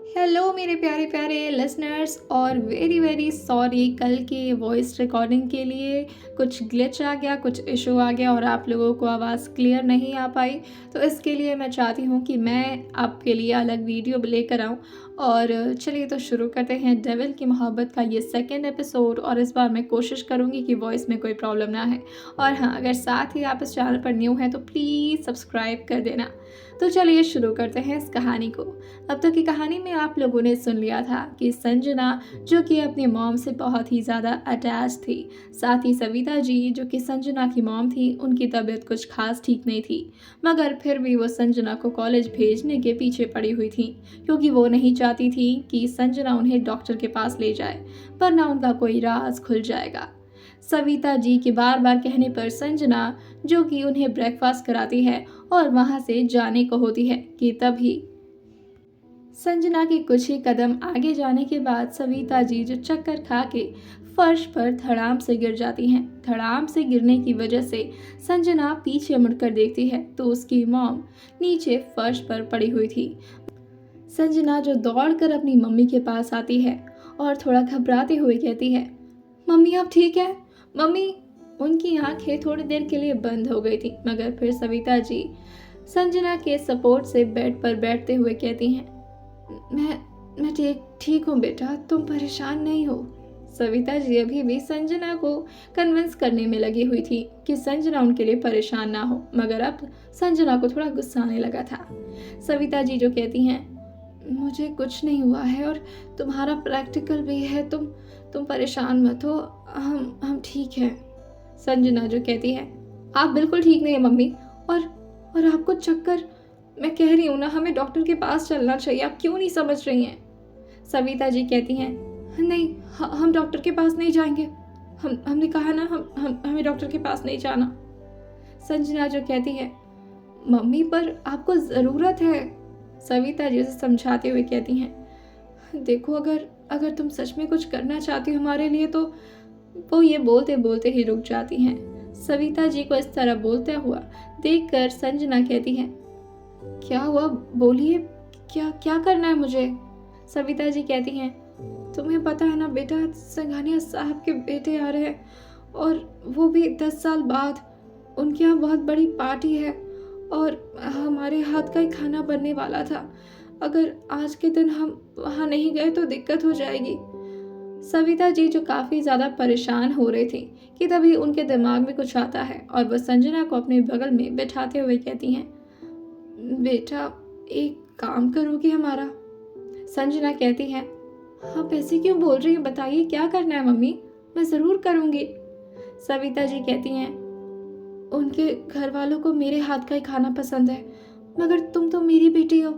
Hello मेरे प्यारे प्यारे लिसनर्स और वेरी वेरी सॉरी कल की वॉइस रिकॉर्डिंग के लिए कुछ ग्लिच आ गया, कुछ इशू आ गया और आप लोगों को आवाज़ क्लियर नहीं आ पाई। तो इसके लिए मैं चाहती हूँ कि मैं आपके लिए अलग वीडियो लेकर आऊँ। और चलिए तो शुरू करते हैं डेविल की मोहब्बत का ये सेकंड एपिसोड। और इस बार मैं कोशिश करूँगी कि वॉइस में कोई प्रॉब्लम ना है। और हाँ, अगर साथ ही आप इस चैनल पर न्यू हैं तो प्लीज़ सब्सक्राइब कर देना। तो चलिए शुरू करते हैं इस कहानी को। अब तक की कहानी में आप लोगों ने सुन लिया था कि संजना जो कि अपनी मॉम से बहुत ही ज़्यादा अटैच थी, साथ ही सविता जी जो कि संजना की मॉम थी, उनकी तबीयत कुछ खास ठीक नहीं थी। मगर फिर भी वो संजना को कॉलेज भेजने के पीछे पड़ी हुई थी, क्योंकि वो नहीं चाहती थी कि संजना उन्हें डॉक्टर के पास ले जाए, वरना उनका कोई राज खुल जाएगा। सविता जी के बार बार कहने पर संजना जो कि उन्हें ब्रेकफास्ट कराती है और वहां से जाने को होती है कि तभी संजना के कुछ ही कदम आगे जाने के बाद सविता जी जो चक्कर खा के फर्श पर धड़ाम से गिर जाती हैं। धड़ाम से गिरने की वजह से संजना पीछे मुड़कर देखती है तो उसकी मॉम नीचे फर्श पर पड़ी हुई थी। संजना जो दौड़कर अपनी मम्मी के पास आती है और थोड़ा घबराते हुए कहती है, मम्मी आप ठीक है? मम्मी। उनकी आंखें थोड़ी देर के लिए बंद हो गई थी, मगर फिर सविता जी संजना के सपोर्ट से बेड पर बैठते हुए कहती हैं, मैं ठीक ठीक हूँ बेटा, तुम परेशान नहीं हो। सविता जी अभी भी संजना को कन्विंस करने में लगी हुई थी कि संजना उनके लिए परेशान ना हो, मगर अब संजना को थोड़ा गुस्सा आने लगा था। सविता जी जो कहती हैं, मुझे कुछ नहीं हुआ है और तुम्हारा प्रैक्टिकल भी है, तुम परेशान मत हो, हम ठीक हैं। संजना जो कहती है, आप बिल्कुल ठीक नहीं है मम्मी, और आपको चक्कर, मैं कह रही हूँ ना, हमें डॉक्टर के पास चलना चाहिए, आप क्यों नहीं समझ रही हैं? सविता जी कहती हैं, नहीं, हम डॉक्टर के पास नहीं जाएंगे, हमने कहा ना, हमें डॉक्टर के पास नहीं जाना। संजना जो कहती है, मम्मी पर आपको ज़रूरत है। सविता जी उसे समझाते हुए कहती हैं, देखो अगर तुम सच में कुछ करना चाहती हो हमारे लिए तो। वो ये बोलते बोलते ही रुक जाती हैं। सविता जी को इस तरह बोलता हुआ देखकर संजना कहती है, क्या हुआ, बोलिए, क्या क्या करना है मुझे? सविता जी कहती हैं, तुम्हें पता है ना बेटा, संघानिया साहब के बेटे आ रहे हैं और वो भी 10 साल बाद। उनके यहाँ बहुत बड़ी पार्टी है और हमारे हाथ का ही खाना बनने वाला था। अगर आज के दिन हम वहाँ नहीं गए तो दिक्कत हो जाएगी। सविता जी जो काफ़ी ज़्यादा परेशान हो रही थी कि तभी उनके दिमाग में कुछ आता है और वह संजना को अपने बगल में बैठाते हुए कहती हैं, बेटा एक काम करोगी हमारा? संजना कहती है, आप ऐसे क्यों बोल रही हैं, बताइए क्या करना है मम्मी, मैं ज़रूर करूँगी। सविता जी कहती हैं, उनके घर वालों को मेरे हाथ का ही खाना पसंद है, मगर तुम तो मेरी बेटी हो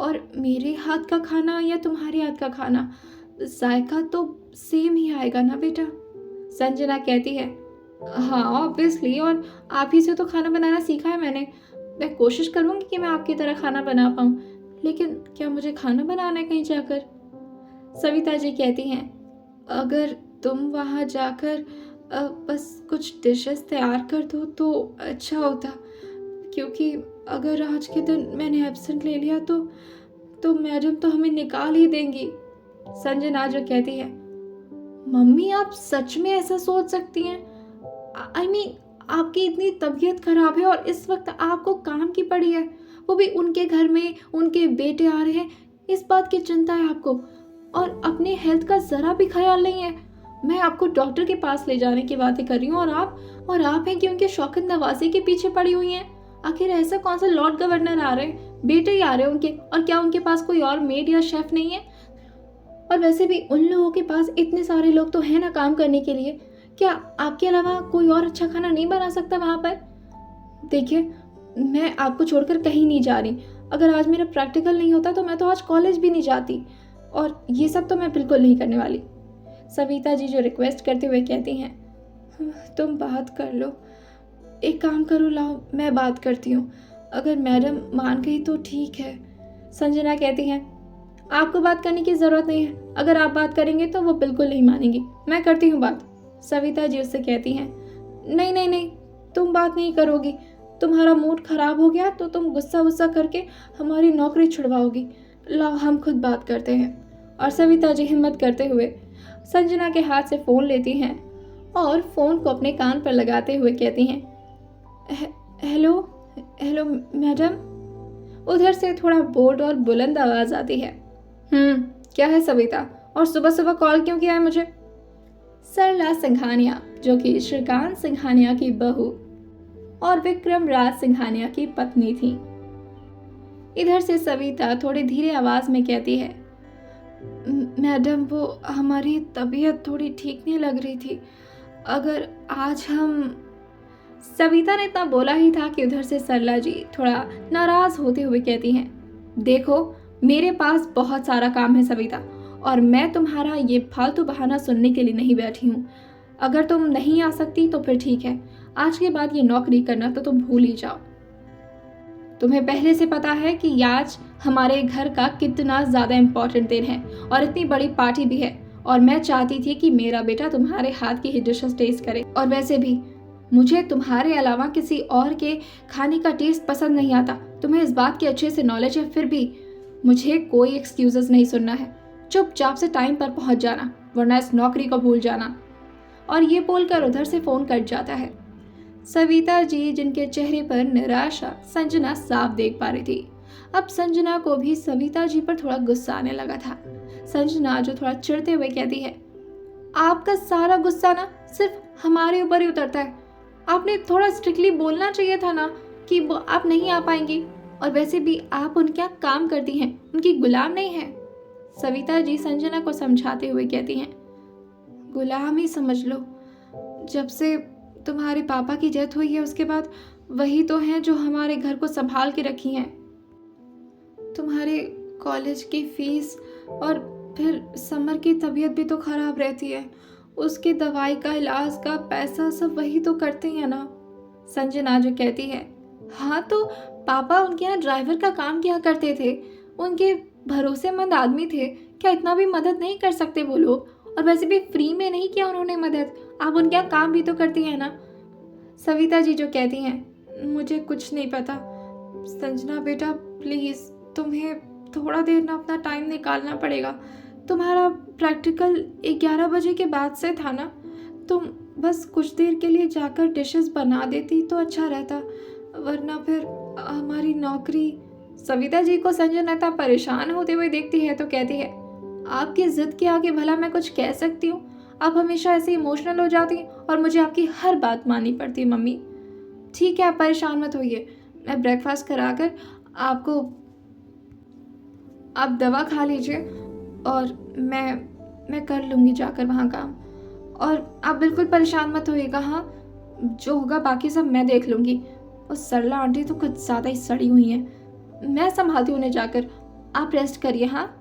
और मेरे हाथ का खाना या तुम्हारे हाथ का खाना, जायका तो सेम ही आएगा ना बेटा। संजना कहती है, हाँ ऑब्वियसली, और आप ही से तो खाना बनाना सीखा है मैंने। मैं कोशिश करूँगी कि मैं आपकी तरह खाना बना पाऊँ, लेकिन क्या मुझे खाना बनाना है कहीं जाकर? सविता जी कहती हैं, अगर तुम वहाँ जाकर बस कुछ डिशेस तैयार कर दो तो अच्छा होता, क्योंकि अगर आज के दिन मैंने एब्सेंट ले लिया तो मैडम तो हमें निकाल ही देंगी। संजना जो कहती है, मम्मी आप सच में ऐसा सोच सकती हैं? आई मीन आपकी इतनी तबीयत खराब है और इस वक्त आपको काम की पड़ी है, वो भी उनके घर में, उनके बेटे आ रहे हैं, इस बात की चिंता है आपको और अपने हेल्थ का ज़रा भी ख्याल नहीं है। मैं आपको डॉक्टर के पास ले जाने की बातें कर रही हूँ और आप हैं कि उनके शौकत नवाजी के पीछे पड़ी हुई हैं। आखिर ऐसा कौन सा लॉर्ड गवर्नर आ रहे हैं, बेटे ही आ रहे हैं उनके, और क्या उनके पास कोई और मेड या शेफ नहीं है? और वैसे भी उन लोगों के पास इतने सारे लोग तो हैं ना काम करने के लिए, क्या आपके अलावा कोई और अच्छा खाना नहीं बना सकता वहाँ पर? देखिए, मैं आपको छोड़कर कहीं नहीं जा रही, अगर आज मेरा प्रैक्टिकल नहीं होता तो मैं तो आज कॉलेज भी नहीं जाती, और ये सब तो मैं बिल्कुल नहीं करने वाली। सविता जी जो रिक्वेस्ट करते हुए कहती हैं, तुम बात कर लो, एक काम करो, लाओ मैं बात करती हूँ, अगर मैडम मान गई तो ठीक है। संजना कहती हैं, आपको बात करने की ज़रूरत नहीं है, अगर आप बात करेंगे तो वो बिल्कुल नहीं मानेंगी, मैं करती हूँ बात। सविता जी उससे कहती हैं, नहीं नहीं नहीं, तुम बात नहीं करोगी, तुम्हारा मूड खराब हो गया तो तुम गुस्सा करके हमारी नौकरी छुड़वाओगी, लाओ हम खुद बात करते हैं। और सविता जी हिम्मत करते हुए संजना के हाथ से फ़ोन लेती हैं और फ़ोन को अपने कान पर लगाते हुए कहती हैं, हेलो हेलो मैडम। उधर से थोड़ा बोल्ड और बुलंद आवाज़ आती है। क्या है सविता, और सुबह सुबह कॉल क्यों किया है मुझे? सरला सिंघानिया, जो कि श्रीकांत सिंघानिया की बहू और विक्रम राज सिंघानिया की पत्नी थी। इधर से सविता थोड़ी धीरे आवाज़ में कहती है, मैडम वो हमारी तबीयत थोड़ी ठीक नहीं लग रही थी, अगर आज हम। सविता ने इतना बोला ही था कि उधर से सरला जी थोड़ा नाराज़ होते हुए कहती हैं, देखो मेरे पास बहुत सारा काम है सविता, और मैं तुम्हारा ये फालतू बहाना सुनने के लिए नहीं बैठी हूँ। अगर तुम नहीं आ सकती तो फिर ठीक है, आज के बाद ये नौकरी करना तो तुम भूल ही जाओ। तुम्हें पहले से पता है कि आज हमारे घर का कितना ज़्यादा इम्पोर्टेंट दिन है और इतनी बड़ी पार्टी भी है, और मैं चाहती थी कि मेरा बेटा तुम्हारे हाथ की ही डिशेस टेस्ट करे। और वैसे भी मुझे तुम्हारे अलावा किसी और के खाने का टेस्ट पसंद नहीं आता। तुम्हें इस बात की अच्छे से नॉलेज है, फिर भी मुझे कोई एक्सक्यूजेस नहीं सुनना है। चुपचाप से टाइम पर पहुंच जाना, वरना इस नौकरी को भूल जाना। और ये बोलकर उधर से फ़ोन कट जाता है। सविता जी, जिनके चेहरे पर निराशा संजना साफ देख पा रही थी। अब संजना को भी सविता जी पर थोड़ा गुस्सा आने लगा था। संजना जो थोड़ा चिढ़ते हुए कहती है, आपका सारा गुस्सा ना सिर्फ हमारे ऊपर ही उतरता है। आपने थोड़ा स्ट्रिक्टली बोलना चाहिए था ना कि वो आप नहीं आ पाएंगी, और वैसे भी आप उनके यहाँ काम करती हैं, उनकी गुलाम नहीं है। सविता जी संजना को समझाते हुए कहती हैं, गुलाम ही समझ लो। जब से तुम्हारे पापा की डेथ हुई है उसके बाद वही तो हैं जो हमारे घर को संभाल के रखी हैं। तुम्हारे कॉलेज की फीस और फिर समर की तबीयत भी तो खराब रहती है, उसकी दवाई का इलाज का पैसा सब वही तो करते हैं ना। संजना जो कहती है, हाँ तो पापा उनके यहाँ ड्राइवर का काम किया करते थे, उनके भरोसेमंद आदमी थे, क्या इतना भी मदद नहीं कर सकते वो लोग? और वैसे भी फ्री में नहीं किया उन्होंने मदद, आप उनके यहाँ काम भी तो करती हैं ना। सविता जी जो कहती हैं, मुझे कुछ नहीं पता। संजना बेटा प्लीज़, तुम्हें थोड़ा देर ना अपना टाइम निकालना पड़ेगा। तुम्हारा प्रैक्टिकल 11 बजे के बाद से था ना, तुम बस कुछ देर के लिए जाकर डिशेस बना देती तो अच्छा रहता, वरना फिर हमारी नौकरी। सविता जी को संजना परेशान होते हुए देखती है तो कहती है, आपकी जिद के आगे भला मैं कुछ कह सकती हूँ? आप हमेशा ऐसे इमोशनल हो जाती हैं और मुझे आपकी हर बात माननी पड़ती है मम्मी। ठीक है, आप परेशान मत होइए, मैं ब्रेकफास्ट कराकर आपको, आप दवा खा लीजिए और मैं कर लूँगी जाकर वहाँ काम। और आप बिल्कुल परेशान मत होइएगा, हाँ जो होगा बाकी सब मैं देख लूँगी। उस सरला आंटी तो कुछ ज़्यादा ही सड़ी हुई हैं, मैं संभालती हूँ उन्हें जाकर, आप रेस्ट करिए हाँ।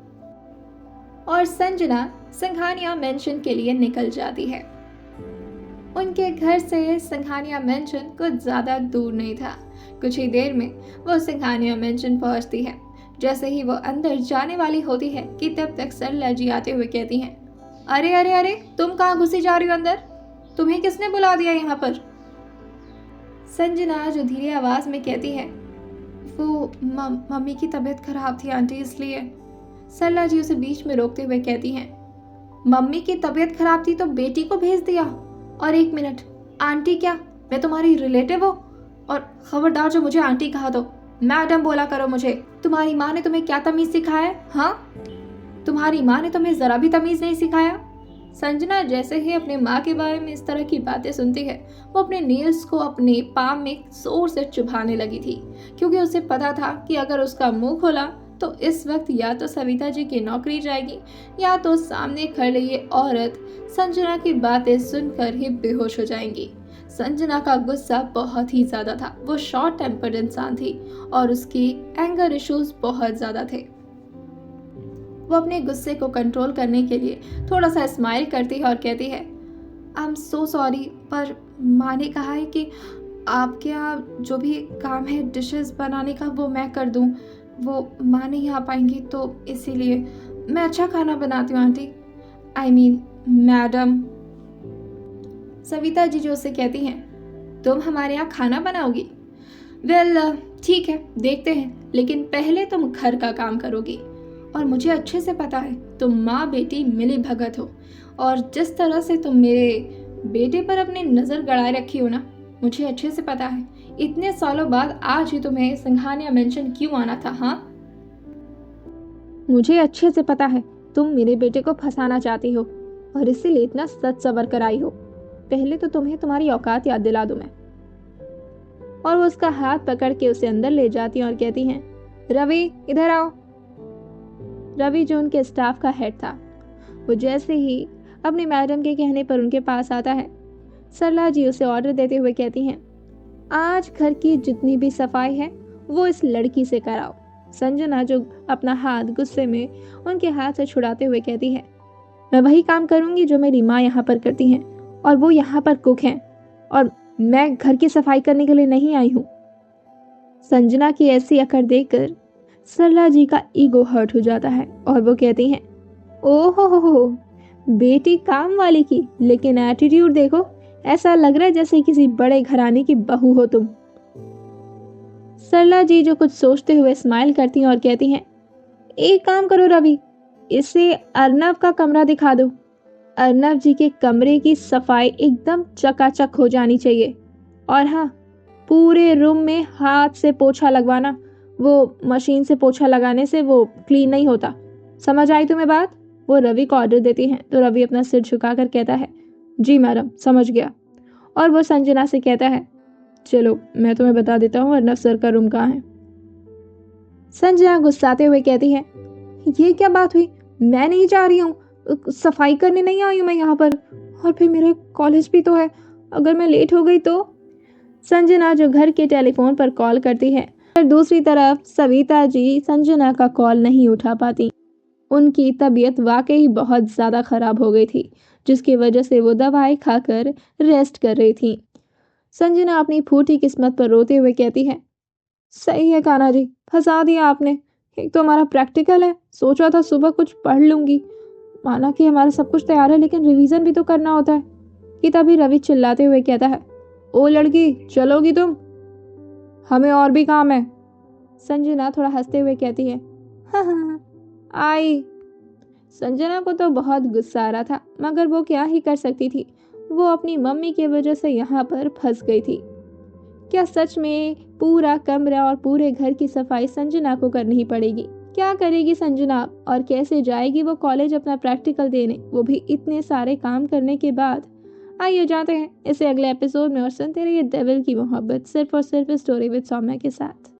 और संजना सिंघानिया मेंशन के लिए निकल जाती है। उनके घर से सिंघानिया मेंशन कुछ ज़्यादा दूर नहीं था। कुछ ही देर में वो सिंघानिया मेंशन पहुंचती है। जैसे ही वो अंदर जाने वाली होती है कि तब तक सरला जी आते हुए कहती हैं, अरे अरे अरे, तुम कहाँ घुसी जा रही हो अंदर? तुम्हें किसने बुला दिया यहाँ पर? संजना जो धीरे आवाज़ में कहती है, वो मम्मी की तबीयत खराब थी आंटी, इसलिए। सरला जी उसे बीच में रोकते हुए कहती हैं, मम्मी की तबीयत खराब थी तो बेटी को भेज दिया? और एक मिनट, आंटी क्या? मैं तुम्हारी रिलेटिव हो? और खबरदार जो मुझे आंटी कहा तो मैडम बोला करो मुझे। तुम्हारी माँ ने तुम्हें क्या तमीज़ सिखाया है? हाँ, तुम्हारी माँ ने तुम्हें ज़रा भी तमीज़ नहीं सिखाया। संजना जैसे ही अपने माँ के बारे में इस तरह की बातें सुनती है, वो अपने नेल्स को अपने पाम में जोर से चुभाने लगी थी, क्योंकि उसे पता था कि अगर उसका मुंह खोला तो इस वक्त या तो सविता जी की नौकरी जाएगी या तो सामने खड़ी ये औरत संजना की बातें सुनकर ही बेहोश हो जाएंगी। संजना का गुस्सा बहुत ही ज़्यादा था, वो शॉर्ट टेम्पर्ड इंसान थी और उसकी एंगर इश्यूज बहुत ज़्यादा थे। वो अपने गुस्से को कंट्रोल करने के लिए थोड़ा सा स्माइल करती है और कहती है, आई एम सो सॉरी, पर माँ ने कहा है कि आपके यहाँ जो भी काम है डिशेस बनाने का वो मैं कर दूँ, वो माँ नहीं आ पाएंगी तो इसीलिए। मैं अच्छा खाना बनाती हूँ aunty, I mean madam. Savita ji जो उससे कहती हैं, तुम हमारे यहाँ खाना बनाओगी? वेल ठीक है, देखते हैं, लेकिन पहले तुम घर का काम करोगी। और मुझे अच्छे से पता है तुम माँ बेटी मिली भगत हो, और जिस तरह से तुम मेरे बेटे पर अपनी नज़र गड़ाए रखी हो ना, मुझे अच्छे से पता है। इतने सालों बाद आज ही तुम्हें सिंघानिया मेंशन क्यों आना था? हाँ, मुझे अच्छे से पता है तुम मेरे बेटे को फंसाना चाहती हो और इसीलिए इतना सच सबर कर आई हो। पहले तो तुम्हें तुम्हारी औकात याद दिला दूं मैं। और वो उसका हाथ पकड़ के उसे अंदर ले जाती हैं और कहती हैं, रवि इधर आओ। रवि जो उनके स्टाफ का हेड था, वो जैसे ही अपनी मैडम के कहने पर उनके पास आता है, सरला जी उसे ऑर्डर देते हुए कहती हैं, आज घर की जितनी भी सफाई है वो इस लड़की से कराओ। संजना जो अपना हाथ गुस्से में उनके हाथ से छुड़ाते हुए कहती है, मैं वही काम करूंगी जो मेरी माँ यहाँ पर करती हैं, और वो यहाँ पर कुक हैं, और मैं घर की सफाई करने के लिए नहीं आई हूँ। संजना की ऐसी अकड़ देखकर सरला जी का ईगो हर्ट हो जाता है और वो कहती हैं, ओहो हो, बेटी काम वाली की, लेकिन एटीट्यूड देखो, ऐसा लग रहा है जैसे किसी बड़े घराने की बहू हो तुम। सरला जी जो कुछ सोचते हुए स्माइल करती हैं और कहती हैं, एक काम करो रवि, इसे अर्नव का कमरा दिखा दो। अर्नव जी के कमरे की सफाई एकदम चकाचक हो जानी चाहिए, और हाँ, पूरे रूम में हाथ से पोछा लगवाना, वो मशीन से पोछा लगाने से वो क्लीन नहीं होता। समझ आई तुम्हें बात? वो रवि को ऑर्डर देती हैं तो रवि अपना सिर झुकाकर कहता है, जी मैडम, समझ गया। और वो संजना से कहता है, चलो मैं तुम्हें बता देता हूँ अर्नव सर का रूम कहाँ है। संजना गुस्साते हुए कहती है, ये क्या बात हुई, मैं नहीं जा रही हूँ, सफाई करने नहीं आई हूँ मैं यहाँ पर, और फिर मेरे कॉलेज भी तो है, अगर मैं लेट हो गई तो। संजना जो घर के टेलीफोन पर कॉल करती है, पर दूसरी तरफ सविता जी संजना का कॉल नहीं उठा पाती। उनकी तबीयत वाकई बहुत ज़्यादा खराब हो गई थी, जिसकी वजह से वो दवाई खाकर रेस्ट कर रही थी। संजना अपनी फूटी किस्मत पर रोते हुए कहती है, सही है कान्हा जी, फंसा दिया आपने। एक तो हमारा प्रैक्टिकल है, सोचा था सुबह कुछ पढ़ लूंगी, माना कि हमारा सब कुछ तैयार है, लेकिन रिवीजन भी तो करना होता है। कि तभी रवि चिल्लाते हुए कहता है, ओ लड़की, चलोगी तुम? हमें और भी काम है। संजना थोड़ा हंसते हुए कहती है, हाँ हाँ हाँ, आई। संजना को तो बहुत गुस्सा आ रहा था, मगर वो क्या ही कर सकती थी, वो अपनी मम्मी की वजह से यहाँ पर फंस गई थी। क्या सच में पूरा कमरा और पूरे घर की सफाई संजना को करनी ही पड़ेगी? क्या करेगी संजना, और कैसे जाएगी वो कॉलेज अपना प्रैक्टिकल देने, वो भी इतने सारे काम करने के बाद? आइए जाते हैं इसे अगले एपिसोड में और सुनते रहिए डेविल की मोहब्बत, सिर्फ और सिर्फ स्टोरी विद सौम्या के साथ।